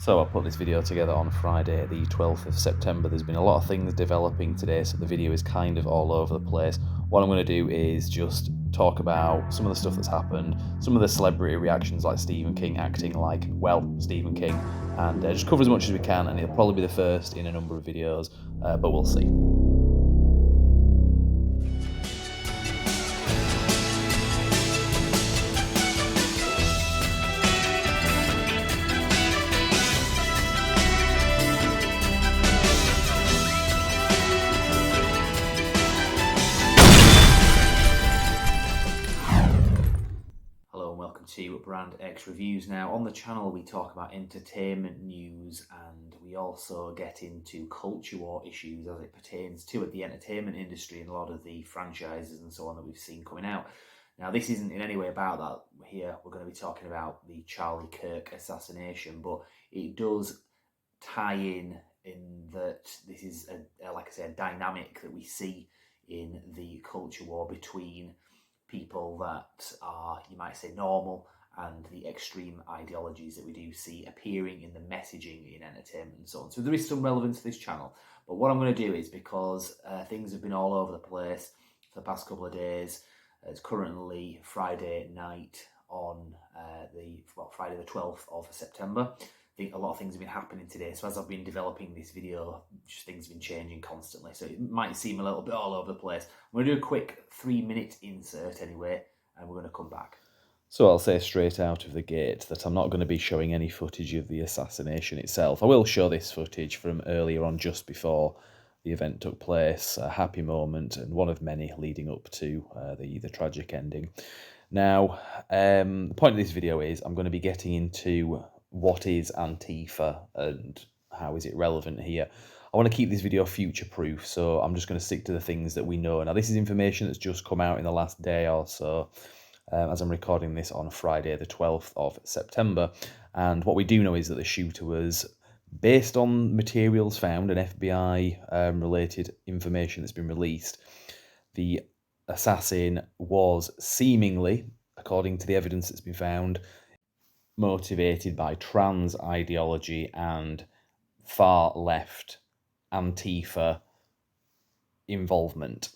So I put this video together on Friday the 12th of September. There's been a lot of things developing today, so the video is kind of all over the place. What I'm going to do is just talk about some of the stuff that's happened, some of the celebrity reactions like Stephen King acting like, well, Stephen King, and just cover as much as we can, and it'll probably be the first in a number of videos, but we'll see. To Brand X Reviews. Now on the channel we talk about entertainment news and we also get into culture war issues as it pertains to the entertainment industry and a lot of the franchises and so on that we've seen coming out. Now this isn't in any way about that. Here we're going to be talking about the Charlie Kirk assassination, but it does tie in that this is like I said, a dynamic that we see in the culture war between people that are, you might say, normal and the extreme ideologies that we do see appearing in the messaging in entertainment and so on. So there is some relevance to this channel. But what I'm going to do is, because things have been all over the place for the past couple of days, it's currently Friday night on Friday the 12th of September. I think a lot of things have been happening today. So as I've been developing this video, just things have been changing constantly. So it might seem a little bit all over the place. I'm going to do a quick 3-minute insert anyway, and we're going to come back. So I'll say straight out of the gate that I'm not going to be showing any footage of the assassination itself. I will show this footage from earlier on, just before the event took place, a happy moment and one of many leading up to the tragic ending. Now, the point of this video is I'm going to be getting into what is Antifa and how is it relevant here. I want to keep this video future-proof, so I'm just going to stick to the things that we know. Now, this is information that's just come out in the last day or so, as I'm recording this on Friday, the 12th of September. And what we do know is that the shooter was, based on materials found and FBI-related information that's been released, the assassin was seemingly, according to the evidence that's been found, motivated by trans ideology and far-left Antifa involvement.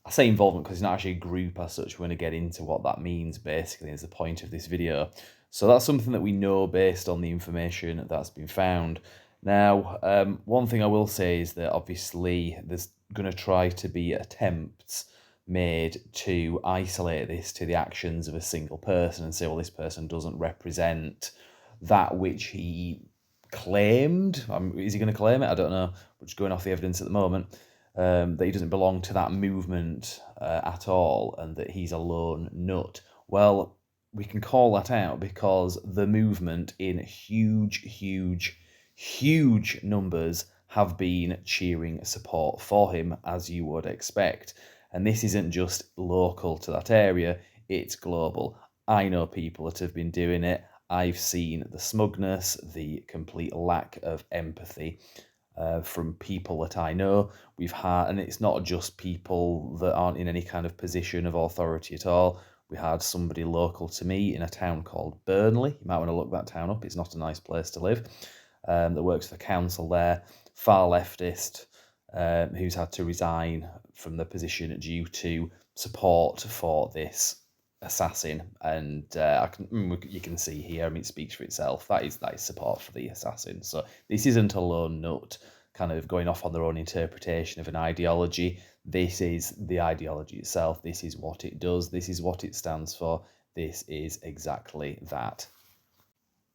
I say involvement because it's not actually a group as such. We're going to get into what that means, basically, is the point of this video. So that's something that we know based on the information that's been found. Now, one thing I will say is that obviously there's going to try to be attempts made to isolate this to the actions of a single person and say, well, this person doesn't represent that which he claimed. Is he going to claim it? I don't know. We're just going off the evidence at the moment. That he doesn't belong to that movement at all and that he's a lone nut. Well, we can call that out because the movement in huge numbers have been cheering support for him, as you would expect. And this isn't just local to that area, it's global. I know people that have been doing it. I've seen the smugness, the complete lack of empathy from people that I know. We've had, and it's not just people that aren't in any kind of position of authority at all. We had somebody local to me in a town called Burnley. You might want to look that town up. It's not a nice place to live. That works for the council there. Far leftist, who's had to resign from the position due to support for this assassin. And you can see here, I mean, it speaks for itself. That is support for the assassin. So this isn't a lone nut kind of going off on their own interpretation of an ideology. This is the ideology itself. This is what it does. This is what it stands for. This is exactly that.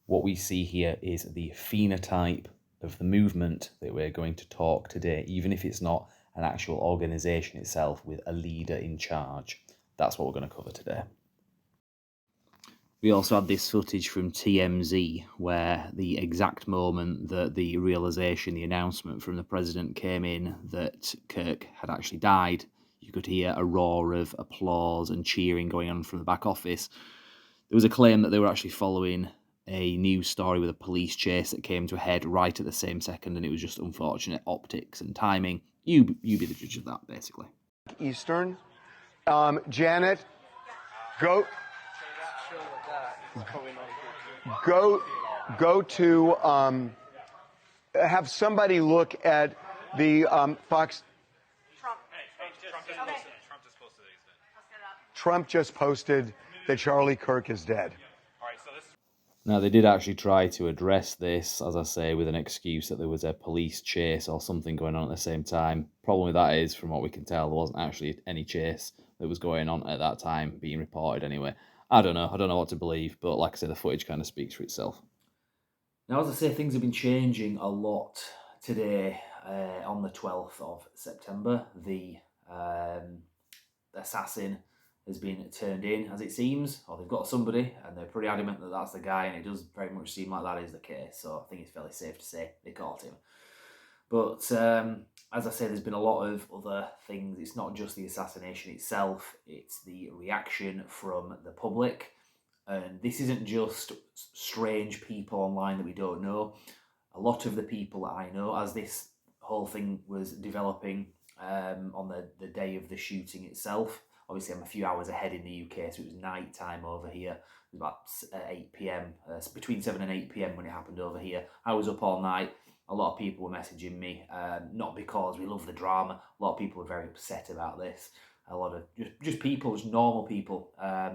What we see here is the phenotype of the movement that we're going to talk today, even if it's not an actual organisation itself with a leader in charge. That's what we're going to cover today. We also had this footage from TMZ where the exact moment that the realisation, the announcement from the president came in that Kirk had actually died, you could hear a roar of applause and cheering going on from the back office. There was a claim that they were actually following a news story with a police chase that came to a head right at the same second, and it was just unfortunate optics and timing. You be the judge of that, basically. Eastern. Janet, go go to have somebody look at the Fox. Trump just posted that Charlie Kirk is dead. Now, they did actually try to address this, as I say, with an excuse that there was a police chase or something going on at the same time. Problem with that is, from what we can tell, there wasn't actually any chase that was going on at that time, being reported anyway. I don't know what to believe, but like I say, the footage kind of speaks for itself. Now, as I say, things have been changing a lot today. On the 12th of September, the assassin has been turned in, as it seems, or they've got somebody, and they're pretty adamant that that's the guy, and it does very much seem like that is the case, so I think it's fairly safe to say they caught him. But as I say, there's been a lot of other things. It's not just the assassination itself, it's the reaction from the public, and this isn't just strange people online that we don't know. A lot of the people that I know, as this whole thing was developing on the day of the shooting itself, obviously I'm a few hours ahead in the UK, so it was night time over here. It was about 8 p.m, between 7 and 8 p.m. when it happened over here. I was up all night. A lot of people were messaging me, not because we love the drama. A lot of people were very upset about this. A lot of just people, just normal people.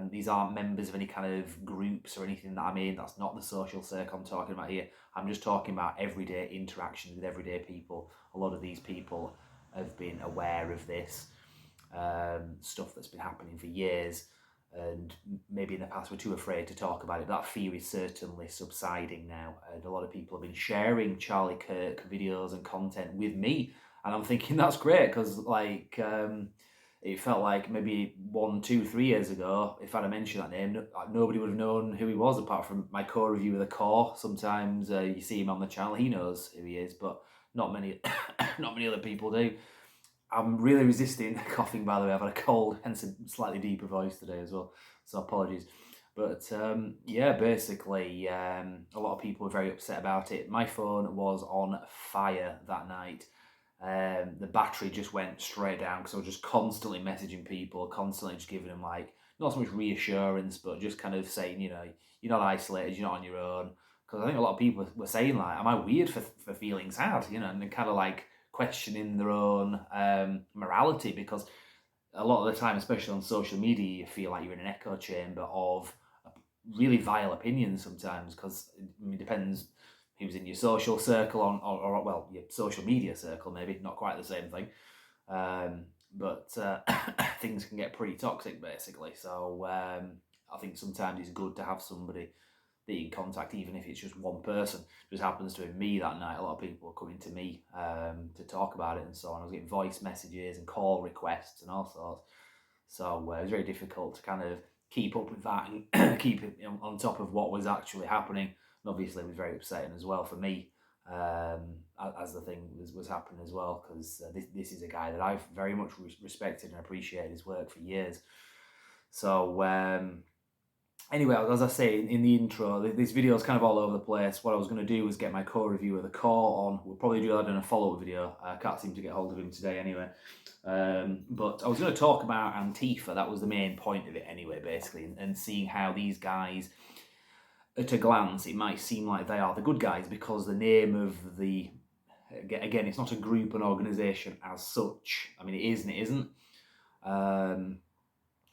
These aren't members of any kind of groups or anything that I'm in. That's not the social circle I'm talking about here. I'm just talking about everyday interactions with everyday people. A lot of these people have been aware of this stuff that's been happening for years, and maybe in the past were too afraid to talk about it. That fear is certainly subsiding now, and a lot of people have been sharing Charlie Kirk videos and content with me, and I'm thinking that's great, because it felt like maybe 1, 2, 3 years ago, if I'd have mentioned that name, nobody would have known who he was apart from my co-review of The Core. Sometimes you see him on the channel, he knows who he is, but not many other people do. I'm really resisting coughing, by the way. I've had a cold, hence a slightly deeper voice today as well, so apologies. But yeah, basically, a lot of people were very upset about it. My phone was on fire that night. The battery just went straight down because I was just constantly messaging people, constantly just giving them, like, not so much reassurance, but just kind of saying, you know, you're not isolated, you're not on your own. Because I think a lot of people were saying, like, am I weird for feeling sad, you know, and kind of like questioning their own morality, because a lot of the time, especially on social media, you feel like you're in an echo chamber of really vile opinions sometimes, because it depends who's in your social circle or well, your social media circle, maybe, not quite the same thing. But things can get pretty toxic, basically. So I think sometimes it's good to have somebody that you can contact, even if it's just one person. It just happens to be me that night. A lot of people were coming to me to talk about it and so on. I was getting voice messages and call requests and all sorts. So it was very difficult to kind of keep up with that and keep it on top of what was actually happening. And obviously it was very upsetting as well for me as the thing was happening as well, because this is a guy that I've very much respected and appreciated his work for years. So anyway, as I say in the intro, this video is kind of all over the place. What I was going to do was get my co-review of The Core on. We'll probably do that in a follow-up video. I can't seem to get hold of him today anyway. But I was going to talk about Antifa. That was the main point of it anyway, basically, and seeing how these guys, at a glance, it might seem like they are the good guys because the name of the... Again, it's not a group, an organisation as such. I mean, it is and it isn't.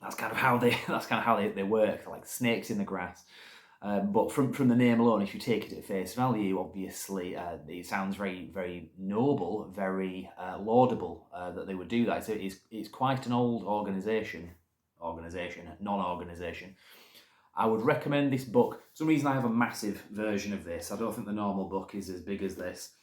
That's kind of how they work, like snakes in the grass. But from the name alone, if you take it at face value, obviously it sounds very, very noble, very laudable that they would do that. So it's quite an old non-organisation. I would recommend this book. For some reason I have a massive version of this. I don't think the normal book is as big as this.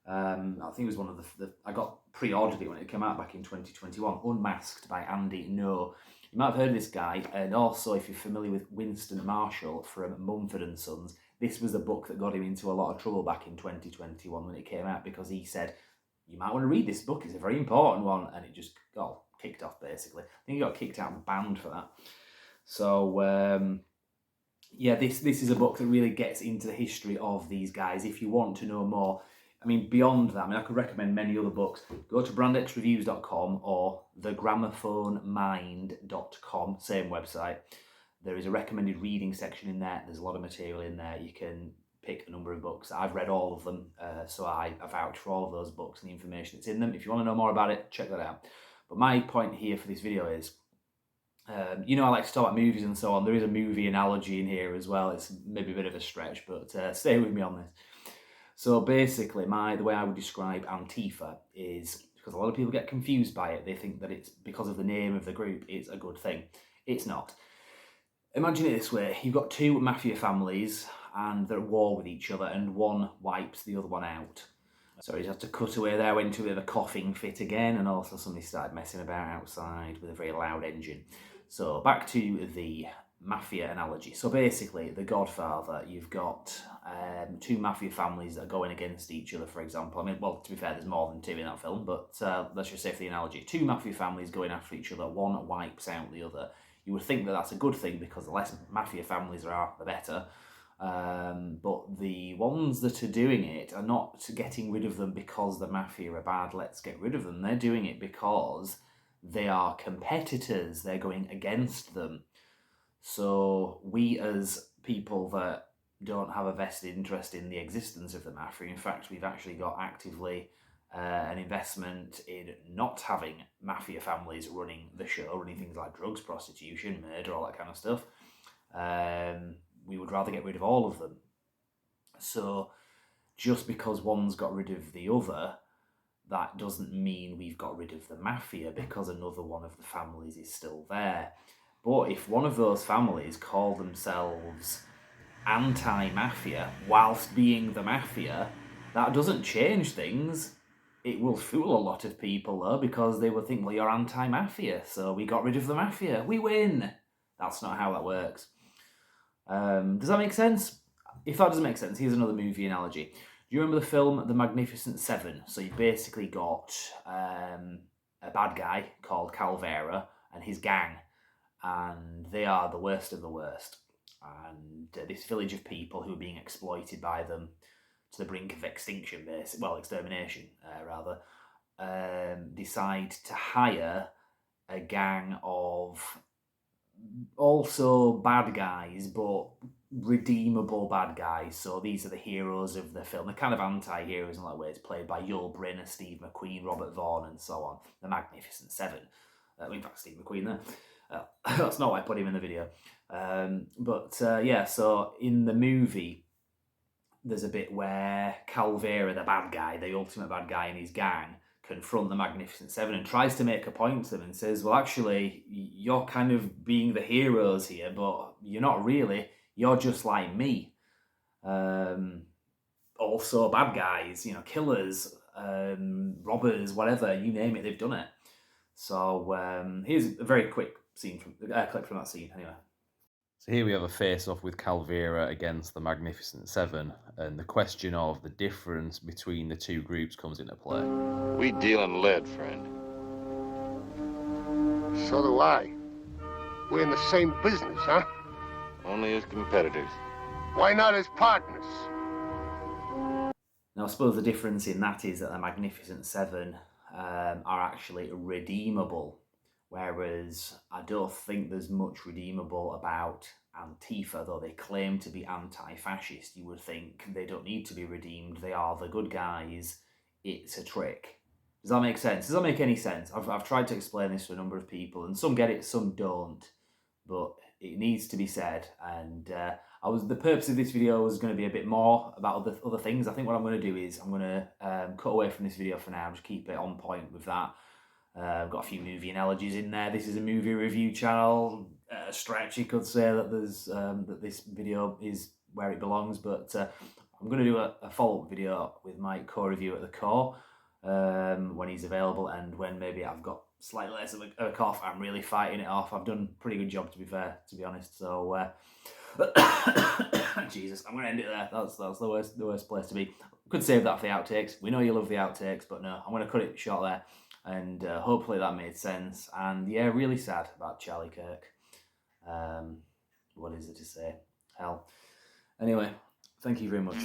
I think it was one of I got pre-ordered it when it came out back in 2021. Unmasked by Andy No. You might have heard of this guy, and also if you're familiar with Winston Marshall from Mumford & Sons, this was the book that got him into a lot of trouble back in 2021 when it came out, because he said, you might want to read this book, it's a very important one, and it just got kicked off, basically. I think he got kicked out and banned for that. So, yeah, this is a book that really gets into the history of these guys. If you want to know more, I mean, beyond that, I could recommend many other books. Go to brandxreviews.com or thegramophonemmind.com, same website. There is a recommended reading section in there. There's a lot of material in there. You can pick a number of books. I've read all of them, so I vouch for all of those books and the information that's in them. If you want to know more about it, check that out. But my point here for this video is, you know, I like to talk about movies and so on. There is a movie analogy in here as well. It's maybe a bit of a stretch, but stay with me on this. So basically, the way I would describe Antifa is, because a lot of people get confused by it, they think that it's because of the name of the group, it's a good thing. It's not. Imagine it this way: you've got two mafia families and they're at war with each other, and one wipes the other one out. So he had to cut away there, went into a bit of a coughing fit again, and also somebody started messing about outside with a very loud engine. So back to the mafia analogy. So basically, The Godfather, you've got two mafia families that are going against each other, for example. I mean, well, to be fair, there's more than two in that film, but let's just say for the analogy, two mafia families going after each other, one wipes out the other. You would think that that's a good thing because the less mafia families there are, the better. But the ones that are doing it are not getting rid of them because the mafia are bad, let's get rid of them. They're doing it because they are competitors. They're going against them. So we as people that don't have a vested interest in the existence of the mafia, in fact, we've actually got actively an investment in not having mafia families running the show, running things like drugs, prostitution, murder, all that kind of stuff. We would rather get rid of all of them. So just because one's got rid of the other, that doesn't mean we've got rid of the mafia, because another one of the families is still there. But if one of those families call themselves anti-mafia whilst being the mafia, that doesn't change things. It will fool a lot of people though, because they will think, well, you're anti-mafia, so we got rid of the mafia, we win. That's not how that works. Does that make sense? If that doesn't make sense, here's another movie analogy. Do you remember the film The Magnificent Seven? So you've basically got a bad guy called Calvera and his gang, and they are the worst of the worst. And this village of people who are being exploited by them to the brink of extinction, extermination, rather, decide to hire a gang of also bad guys, but redeemable bad guys. So these are the heroes of the film. They're kind of anti-heroes in that way. It's played by Yul Brynner, Steve McQueen, Robert Vaughn, and so on. The Magnificent Seven. In fact, Steve McQueen there. That's not why I put him in the video. So in the movie, there's a bit where Calvera, the bad guy, the ultimate bad guy in his gang, confront the Magnificent Seven and tries to make a point to them and says, well, actually, you're kind of being the heroes here, but you're not really. You're just like me. Also bad guys, killers, robbers, whatever, you name it, they've done it. So here's a very quick clip from that scene, anyway. So here we have a face-off with Calvera against the Magnificent Seven, and the question of the difference between the two groups comes into play. We deal in lead, friend. So do I. We're in the same business, huh? Only as competitors. Why not as partners? Now, I suppose the difference in that is that the Magnificent Seven are actually redeemable, whereas I don't think there's much redeemable about Antifa, though they claim to be anti-fascist. You would think they don't need to be redeemed. They are the good guys. It's a trick. Does that make sense? Does that make any sense? I've tried to explain this to a number of people, and some get it, some don't. But it needs to be said. And the purpose of this video was going to be a bit more about other things. I think what I'm going to do is I'm going to cut away from this video for now, just keep it on point with that. I've got a few movie analogies in there. This is a movie review channel. Stretch, you could say that there's that this video is where it belongs, but I'm going to do a follow-up video with my co-review at the core when he's available, and when maybe I've got slightly less of a cough. I'm really fighting it off. I've done a pretty good job, to be fair, to be honest. So, Jesus, I'm going to end it there. That's the worst place to be. Could save that for the outtakes. We know you love the outtakes, but no, I'm going to cut it short there. And hopefully that made sense. And yeah, really sad about Charlie Kirk. What is it to say? Hell. Anyway, thank you very much.